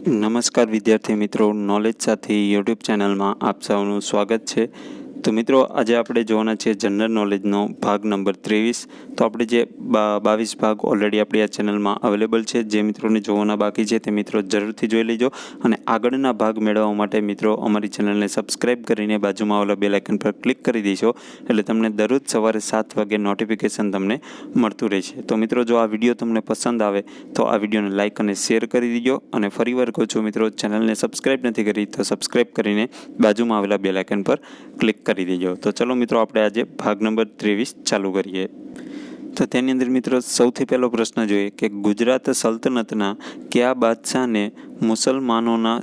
નમસ્કાર વિદ્યાર્થી મિત્રો, નોલેજ સાથી યુટ્યુબ ચેનલમાં આપ સૌનું સ્વાગત છે। તો મિત્રો, આજે આપણે જોવાના છે જનરલ નોલેજનો ભાગ નંબર 23। તો આપણે જે 22 ભાગ ઓલરેડી આપણી આ ચેનલમાં અવેલેબલ છે। જે મિત્રોને જોવાના બાકી છે તે મિત્રો જરૂરથી જોઈ લેજો અને આગળના ભાગ મેળવવા માટે મિત્રો અમારી ચેનલને સબસ્ક્રાઇબ કરીને બાજુમાં આવેલા બેલ આઇકન પર ક્લિક કરી દેશો, એટલે તમને દરરોજ સવારે 7 વાગે નોટિફિકેશન તમને મળતું રહેશે। તો મિત્રો, જો આ વિડીયો તમને પસંદ આવે તો આ વિડીયોને લાઇક અને શેર કરી દેજો અને ફરીવાર કહું છું મિત્રો, ચેનલને સબસ્ક્રાઇબ નથી કરી તો સબસ્ક્રાઇબ કરીને બાજુમાં આવેલા બેલ આઇકન પર ક્લિક કરી દેજો। તો ચલો મિત્રો, આપણે આજે ભાગ નંબર 23 ચાલુ કરીએ। તો તેની અંદર મિત્રો સૌથી પહેલો પ્રશ્ન જોઈએ કે ગુજરાત સલ્તનતના કયા બાદશાહને મુસલમાનોના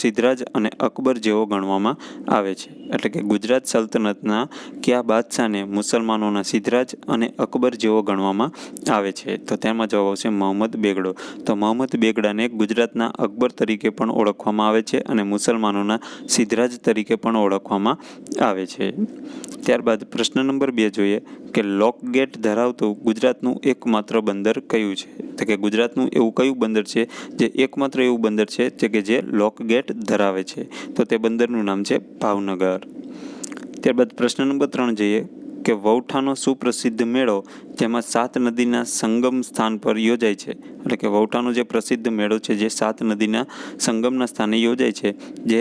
સિદ્ધરાજ અને અકબર જેવો ગણવામાં આવે છે? એટલે કે ગુજરાત સલ્તનતના કયા બાદશાહને મુસલમાનોના સિદ્ધરાજ અને અકબર જેવો ગણવામાં આવે છે? તો તેમાં જવાબ આવશે મોહમ્મદ બેગડો। તો મોહમ્મદ બેગડાને ગુજરાતના અકબર તરીકે પણ ઓળખવામાં આવે છે અને મુસલમાનોના સિદ્ધરાજ તરીકે પણ ઓળખવામાં આવે છે। ત્યારબાદ પ્રશ્ન નંબર 2 જોઈએ કે લોકગેટ ધરાવતું ગુજરાતનું એકમાત્ર બંદર કયું છે? તો કે ગુજરાતનું એવું કયું બંદર છે જે એકમાત્ર એવું બંદર છે કે જે લોકગેટ ધરાવે છે? તો તે બંદરનું નામ છે ભાવનગર। ત્યારબાદ પ્રશ્ન નંબર 3 જોઈએ કે વૌઠાનો સુપ્રસિદ્ધ મેળો જેમાં 7 નદીના સંગમ સ્થાન પર યોજાય છે, એટલે કે વૌઠાનો જે પ્રસિદ્ધ મેળો છે જે 7 નદીના સંગમના સ્થાને યોજાય છે, જે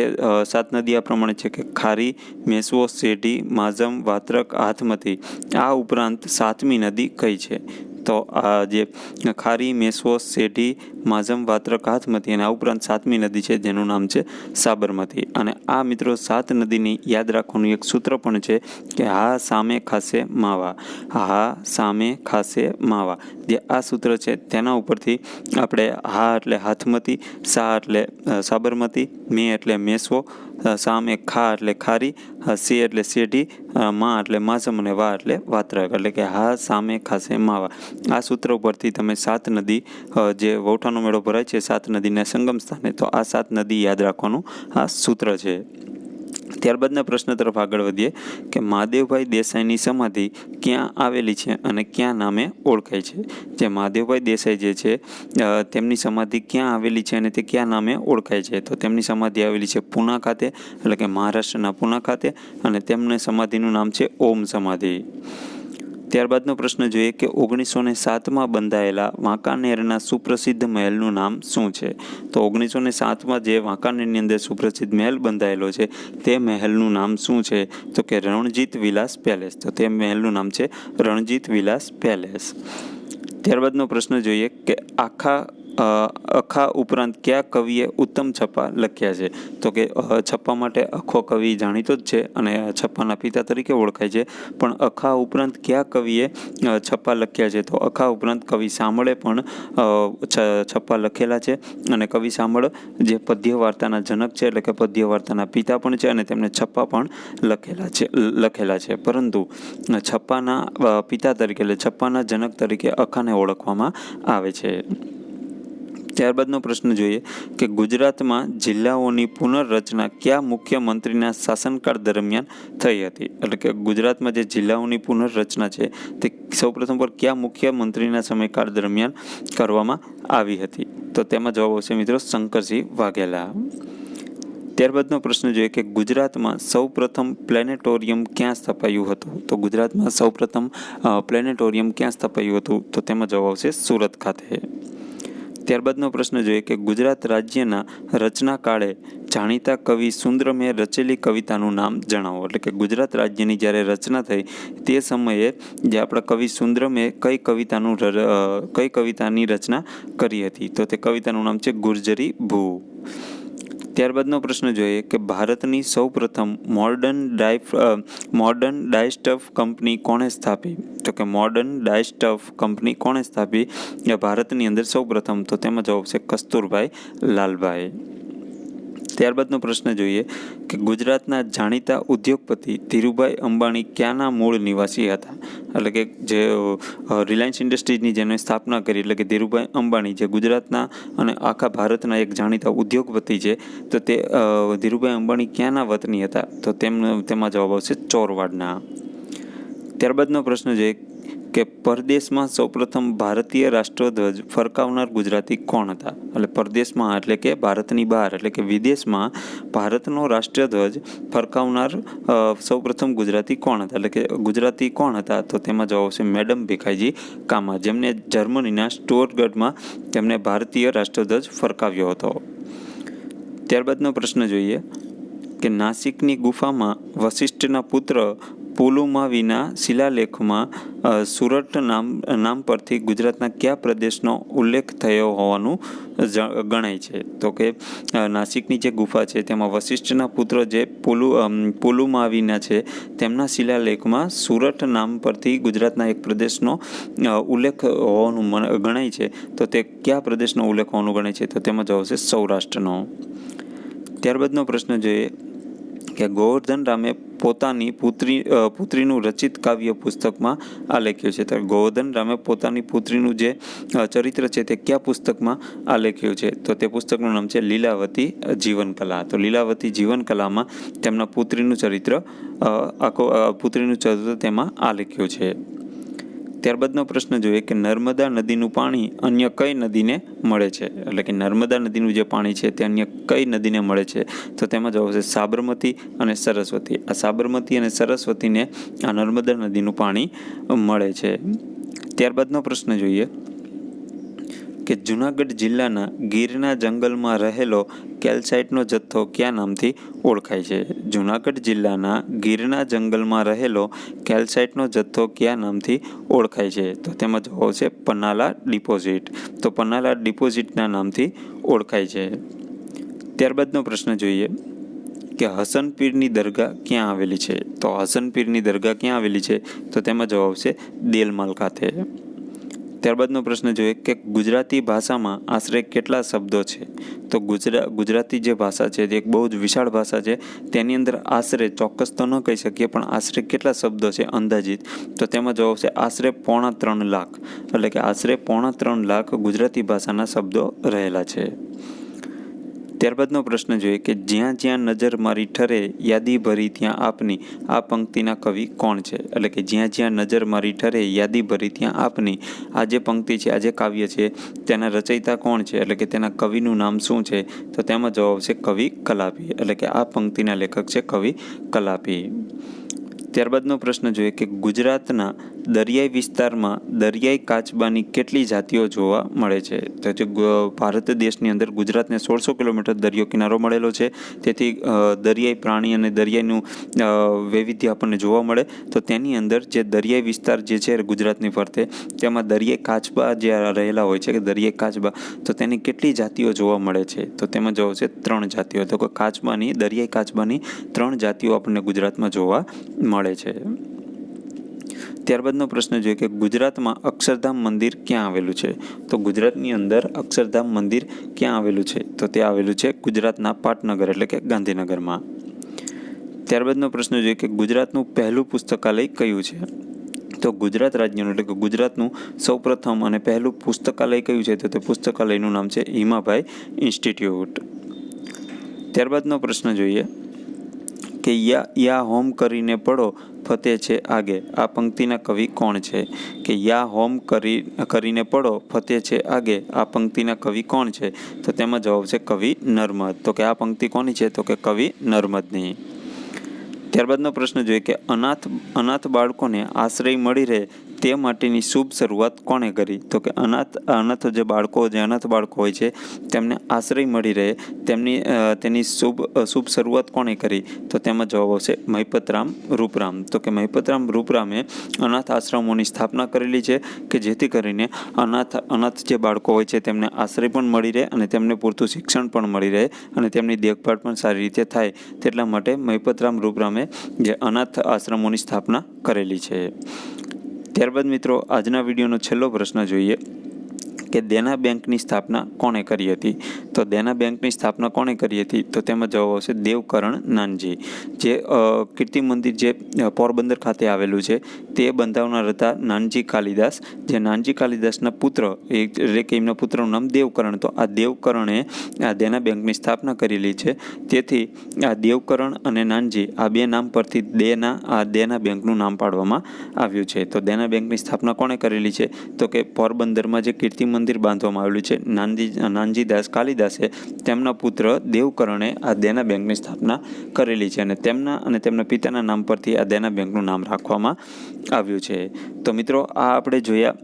7 નદી આ પ્રમાણે છે કે ખારી, મેસવો, સેઢી, માઝમ, વાત્રક, હાથમતી। આ ઉપરાંત 7મી નદી કઈ છે? તો આ જે ખારી, મેસવો, સેઢી, માઝમ, વાત્રક, હાથમતી અને આ ઉપરાંત 7મી નદી છે જેનું નામ છે સાબરમતી। અને આ મિત્રો 7 નદીની યાદ રાખવાનું એક સૂત્ર પણ છે કે હા સામે ખાસે માવા, હા સામે ખાસે માવા। જે આ સૂત્ર છે તેના ઉપરથી આપણે હા એટલે હાથમતી, સા એટલે સાબરમતી, મે એટલે મેસવો, સામે ખા એટલે ખારી, સે એટલે સેઢી, મા એટલે માઝમ અને વા એટલે વાત્રક, એટલે કે હા સામે ખાસે માવા। આ સૂત્ર ઉપરથી તમે 7 નદી જે વૌઠાનો મેળો ભરાય છે 7 નદીના સંગમ સ્થાને, તો આ 7 નદી યાદ રાખવાનું આ સૂત્ર છે। ત્યારબાદના પ્રશ્ન તરફ આગળ વધીએ કે મહાદેવભાઈ દેસાઈની સમાધિ ક્યાં આવેલી છે અને ક્યાં નામે ઓળખાય છે? જે મહાદેવભાઈ દેસાઈ જે છે તેમની સમાધિ ક્યાં આવેલી છે અને તે ક્યાં નામે ઓળખાય છે? તો તેમની સમાધિ આવેલી છે પૂના ખાતે, એટલે કે મહારાષ્ટ્રના પૂના ખાતે, અને તેમની સમાધિનું નામ છે ઓમ સમાધિ। ત્યારબાદનો પ્રશ્ન જોઈએ કે 1907માં બંધાયેલા વાંકાનેરના સુપ્રસિદ્ધ મહેલનું નામ શું છે? તો 1907માં જે વાંકાનેરની અંદર સુપ્રસિદ્ધ મહેલ બંધાયેલો છે તે મહેલનું નામ શું છે? તો કે રણજીત વિલાસ પેલેસ। તો તે મહેલનું નામ છે રણજીત વિલાસ પેલેસ। ત્યારબાદનો પ્રશ્ન જોઈએ કે અખા ઉપરાંત કયા કવિએ ઉત્તમ છપ્પા લખ્યા છે? તો કે છપ્પા માટે અખો કવિ જાણીતો જ છે અને છપ્પાના પિતા તરીકે ઓળખાય છે, પણ અખા ઉપરાંત કયા કવિએ છપ્પા લખ્યા છે? તો અખા ઉપરાંત કવિ સામળે પણ છપ્પા લખેલા છે, અને કવિ સામળ જે પદ્ય વાર્તાના જનક છે, એટલે કે પદ્ય વાર્તાના પિતા પણ છે, અને તેમને છપ્પા પણ લખેલા છે, પરંતુ છપ્પાના પિતા તરીકે એટલે છપ્પાના જનક તરીકે અખાને ઓળખવામાં આવે છે। ત્યારબાદનો પ્રશ્ન જોઈએ કે ગુજરાતમાં જિલ્લાઓની પુનર્રચના કયા મુખ્યમંત્રીના શાસનકાળ દરમિયાન થઈ હતી? એટલે કે ગુજરાતમાં જે જિલ્લાઓની પુનર્રચના છે તે સૌપ્રથમ પર કયા મુખ્યમંત્રીના સમયકાળ દરમિયાન કરવામાં આવી હતી? તો તેમાં જવાબ આવશે મિત્રો શંકરસિંહ વાઘેલા। ત્યારબાદનો પ્રશ્ન જોઈએ કે ગુજરાતમાં સૌપ્રથમ પ્લેનેટોરિયમ ક્યાં સ્થપાયું હતું? તો ગુજરાતમાં સૌપ્રથમ પ્લેનેટોરિયમ ક્યાં સ્થપાયું હતું? તો તેમાં જવાબ આવશે સુરત ખાતે। ત્યારબાદનો પ્રશ્ન જોઈએ કે ગુજરાત રાજ્યના રચના કાળે જાણીતા કવિ સુંદરમે રચેલી કવિતાનું નામ જણાવો। એટલે કે ગુજરાત રાજ્યની જ્યારે રચના થઈ તે સમયે જે આપણા કવિ સુંદરમે કઈ કવિતાની રચના કરી હતી? તો તે કવિતાનું નામ છે ગુર્જરી ભૂ। ત્યારબાદનો પ્રશ્ન જોઈએ કે ભારતની સૌપ્રથમ મોડર્ન ડાયસ્ટફ કંપની કોણે સ્થાપી? તો કે મોડર્ન ડાયસ્ટફ કંપની કોણે સ્થાપી ભારતની અંદર સૌપ્રથમ? તો તેમાં જવાબ છે કસ્તુરભાઈ લાલભાઈ। ત્યારબાદનો પ્રશ્ન જોઈએ કે ગુજરાતના જાણીતા ઉદ્યોગપતિ ધીરુભાઈ અંબાણી ક્યાંના મૂળ નિવાસી હતા? એટલે કે જે રિલાયન્સ ઇન્ડસ્ટ્રીઝની જેને સ્થાપના કરી, એટલે કે ધીરુભાઈ અંબાણી જે ગુજરાતના અને આખા ભારતના એક જાણીતા ઉદ્યોગપતિ છે, તો તે ધીરુભાઈ અંબાણી ક્યાંના વતની હતા? તો તેમાં જવાબ આવશે ચોરવાડના। ત્યારબાદનો પ્રશ્ન છે કે પરદેશમાં સૌપ્રથમ ભારતીય રાષ્ટ્રધ્વજ ફરકાવનાર ગુજરાતી કોણ હતા? એટલે પરદેશમાં એટલે કે ભારતની બહાર એટલે કે વિદેશમાં ભારતનો રાષ્ટ્રધ્વજ ફરકાવનાર સૌપ્રથમ ગુજરાતી કોણ હતા? એટલે કે ગુજરાતી કોણ હતા? તો તેમાં જવાબ આવશે મેડમ ભીખાઈજી કામા, જેમને જર્મનીના સ્ટુટગાર્ટમાં તેમને ભારતીય રાષ્ટ્રધ્વજ ફરકાવ્યો હતો. ત્યારબાદનો પ્રશ્ન જોઈએ કે નાસિકની ગુફામાં વશિષ્ઠના પુત્ર પુલુમાવીના શિલાલેખમાં સુરત નામ પરથી ગુજરાતના કયા પ્રદેશનો ઉલ્લેખ થયો હોવાનું ગણાય છે? તો કે નાસિકની જે ગુફા છે તેમાં વશિષ્ઠના પુત્ર જે પુલુમાવીના છે તેમના શિલાલેખમાં સુરત નામ પરથી ગુજરાતના એક પ્રદેશનો ઉલ્લેખ હોવાનું ગણાય છે. તો તે કયા પ્રદેશનો ઉલ્લેખ હોવાનું ગણાય છે? તો તેમાં જવાબ આવશે સૌરાષ્ટ્રનો. ત્યારબાદનો પ્રશ્ન જોઈએ કે ગોવર્ધન રામે પોતાની પુત્રીનું રચિત કાવ્ય પુસ્તકમાં આ લખ્યું છે. તો ગોવર્ધન રામે પોતાની પુત્રીનું જે ચરિત્ર છે તે કયા પુસ્તકમાં આ લખ્યું છે? તો તે પુસ્તકનું નામ છે લીલાવતી જીવનકલા. તો લીલાવતી જીવનકલામાં તેમના પુત્રીનું ચરિત્ર તેમાં આ લખ્યું છે. ત્યારબાદનો પ્રશ્ન જોઈએ કે નર્મદા નદીનું પાણી અન્ય કઈ નદીને મળે છે? એટલે કે નર્મદા નદીનું જે પાણી છે તે અન્ય કઈ નદીને મળે છે? તો તેમાં જવાબ આવશે સાબરમતી અને સરસ્વતી. આ સાબરમતી અને સરસ્વતીને આ નર્મદા નદીનું પાણી મળે છે. ત્યારબાદનો પ્રશ્ન જોઈએ કે જૂનાગઢ જિલ્લાના ગીરના જંગલમાં રહેલો કેલ્સાઇટનો જથ્થો કયા નામથી ઓળખાય છે? જૂનાગઢ જિલ્લાના ગીરના જંગલમાં રહેલો કેલ્સાઇટનો જથ્થો કયા નામથી ઓળખાય છે? તો તેમાં જવાબ આવશે પન્નાલા ડિપોઝિટ. તો પન્નાલા ડિપોઝિટના નામથી ઓળખાય છે. ત્યારબાદનો પ્રશ્ન જોઈએ કે હસનપીરની દરગાહ ક્યાં આવેલી છે? તો હસનપીરની દરગાહ ક્યાં આવેલી છે? તો તેમાં જવાબ આવશે દેલમાલ ખાતે. ત્યારબાદનો પ્રશ્ન જોઈએ કે ગુજરાતી ભાષામાં આશરે કેટલા શબ્દો છે? તો ગુજરાતી જે ભાષા છે તે એક બહુ જ વિશાળ ભાષા છે. તેની અંદર આશરે ચોક્કસ તો ન કહી શકીએ પણ આશરે કેટલા શબ્દો છે અંદાજિત? તો તેમાં જવાબ આવશે આશરે 3.25 લાખ. એટલે કે આશરે 3.25 લાખ ગુજરાતી ભાષાના શબ્દો રહેલા છે. ત્યારબાદનો પ્રશ્ન જોઈએ કે જ્યાં જ્યાં નજર મારી ઠરે યાદી ભરી ત્યાં આપની આ પંક્તિના કવિ કોણ છે? એટલે કે જ્યાં જ્યાં નજર મારી ઠરે યાદી ભરી ત્યાં આપની આ જે પંક્તિ છે, આ જે કાવ્ય છે તેના રચયિતા કોણ છે? એટલે કે તેના કવિનું નામ શું છે? તો તેમાં જવાબ આવશે કવિ કલાપી. એટલે કે આ પંક્તિના લેખક છે કવિ કલાપી. ત્યારબાદનો પ્રશ્ન જોઈએ કે ગુજરાતના દરિયાઈ વિસ્તારમાં દરિયાઈ કાચબાની કેટલી જાતિઓ જોવા મળે છે? તો જે ભારત દેશની અંદર ગુજરાતને 1600 કિલોમીટર દરિયો કિનારો મળેલો છે, તેથી દરિયાઈ પ્રાણી અને દરિયાઈનું વૈવિધ્ય આપણને જોવા મળે. તો તેની અંદર જે દરિયાઈ વિસ્તાર જે છે ગુજરાતની ફરતે તેમાં દરિયાઈ કાચબા જે રહેલા હોય છે કે દરિયાઈ કાચબા, તો તેની કેટલી જાતિઓ જોવા મળે છે? તો તેમાં જવાબ છે 3 જાતિઓ. તો કે દરિયાઈ કાચબાની 3 જાતિઓ આપણને ગુજરાતમાં જોવા મળે છે. ત્યારબાદનો પ્રશ્ન જોઈએ કે ગુજરાતમાં અક્ષરધામ મંદિર ક્યાં આવેલું છે? તો ગુજરાતની અંદર અક્ષરધામ મંદિર ક્યાં આવેલું છે? તો તે આવેલું છે ગુજરાતના પાટનગર એટલે કે ગાંધીનગરમાં. ત્યારબાદનો પ્રશ્ન જોઈએ કે ગુજરાતનું પહેલું પુસ્તકાલય કયું છે? તો ગુજરાત રાજ્યનું એટલે કે ગુજરાતનું સૌપ્રથમ અને પહેલું પુસ્તકાલય કયું છે? તો તે પુસ્તકાલયનું નામ છે હિમાભાઈ ઇન્સ્ટિટ્યૂટ. ત્યારબાદનો પ્રશ્ન જોઈએ કે યા હોમ કરીને પડો ફતે છે આગે આ પંક્તિના કવિ કોણ છે? કે યા હોમ કરીને પડો ફતે છે આગે આ પંક્તિના કવિ કોણ છે? તો તેમાં જવાબ છે કવિ નર્મદ. તો કે આ પંક્તિ કોની છે? તો કે કવિ નર્મદની. ત્યારબાદનો પ્રશ્ન જોઈએ કે અનાથ બાળકોને આશ્રય મળી રહે તે માટેની શુભ શરૂઆત કોણે કરી? તો કે અનાથ બાળકો હોય છે તેમને આશ્રય મળી રહે તેની શુભ શરૂઆત કોણે કરી? તો તેમાં જવાબ આવશે મહિપતરામ રૂપરામ. તો કે મહિપતરામ રૂપરામે અનાથ આશ્રમોની સ્થાપના કરેલી છે કે જેથી કરીને અનાથ જે બાળકો હોય છે તેમને આશ્રય પણ મળી રહે અને તેમને પૂરતું શિક્ષણ પણ મળી રહે અને તેમની દેખભાળ પણ સારી રીતે થાય, તેટલા માટે મહિપતરામ રૂપરામે જે અનાથ આશ્રમોની સ્થાપના કરેલી છે. ત્યારબાદ મિત્રો આજના વિડીયોનો છેલ્લો પ્રશ્ન જોઈએ કે દેના બેંકની સ્થાપના કોણે કરી હતી? તો દેના બેંકની સ્થાપના કોણે કરી હતી? તો તેમાં જવાબ આવશે દેવકરણ નાનજી. જે કીર્તિ મંદિર જે પોરબંદર ખાતે આવેલું છે તે બંધાવનાર હતા નાનજી કાલિદાસ. જે નાનજી કાલિદાસના પુત્ર એટલે કે એમના પુત્રનું નામ દેવકરણ. તો આ દેવકરણે આ દેના બેંકની સ્થાપના કરેલી છે. તેથી આ દેવકરણ અને નાનજી આ બે નામ પરથી દેના બેંકનું નામ પાડવામાં આવ્યું છે. તો દેના બેંકની સ્થાપના કોણે કરેલી છે? તો કે પોરબંદરમાં જે કીર્તિ મંદિર બાંધવામાં આવેલું છે નાનજીદાસ કાલિદાસે તેમના પુત્ર દેવકરણે આ દેના બેંકની સ્થાપના કરેલી છે અને તેમના પિતાના નામ પરથી આ દેના બેંકનું નામ રાખવામાં આવ્યું છે. તો મિત્રો આ આપણે જોયા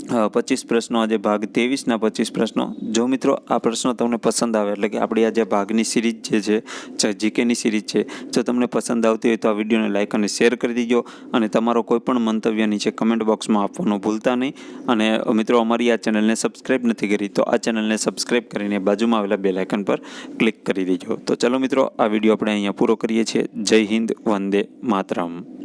25 પ્રશ્નો, આજે ભાગ 23ના 25 પ્રશ્નો. જો મિત્રો આ પ્રશ્નો તમને પસંદ આવે એટલે કે આપણી આ જે ભાગની સિરીઝ જે છે જીકેની સિરીઝ છે, જો તમને પસંદ આવતી હોય તો આ વિડીયોને લાઇક અને શેર કરી દીજો અને તમારો કોઈ પણ મંતવ્ય નીચે કમેન્ટ બોક્સમાં આપવાનું ભૂલતા નહીં. અને મિત્રો અમારી આ ચેનલને સબસ્ક્રાઈબ નથી કરી તો આ ચેનલને સબસ્ક્રાઈબ કરીને બાજુમાં આવેલા બેલ આઇકન પર ક્લિક કરી દેજો. તો ચલો મિત્રો આ વિડીયો આપણે અહીંયા પૂરો કરીએ છીએ. જય હિન્દ, વંદે માતરમ.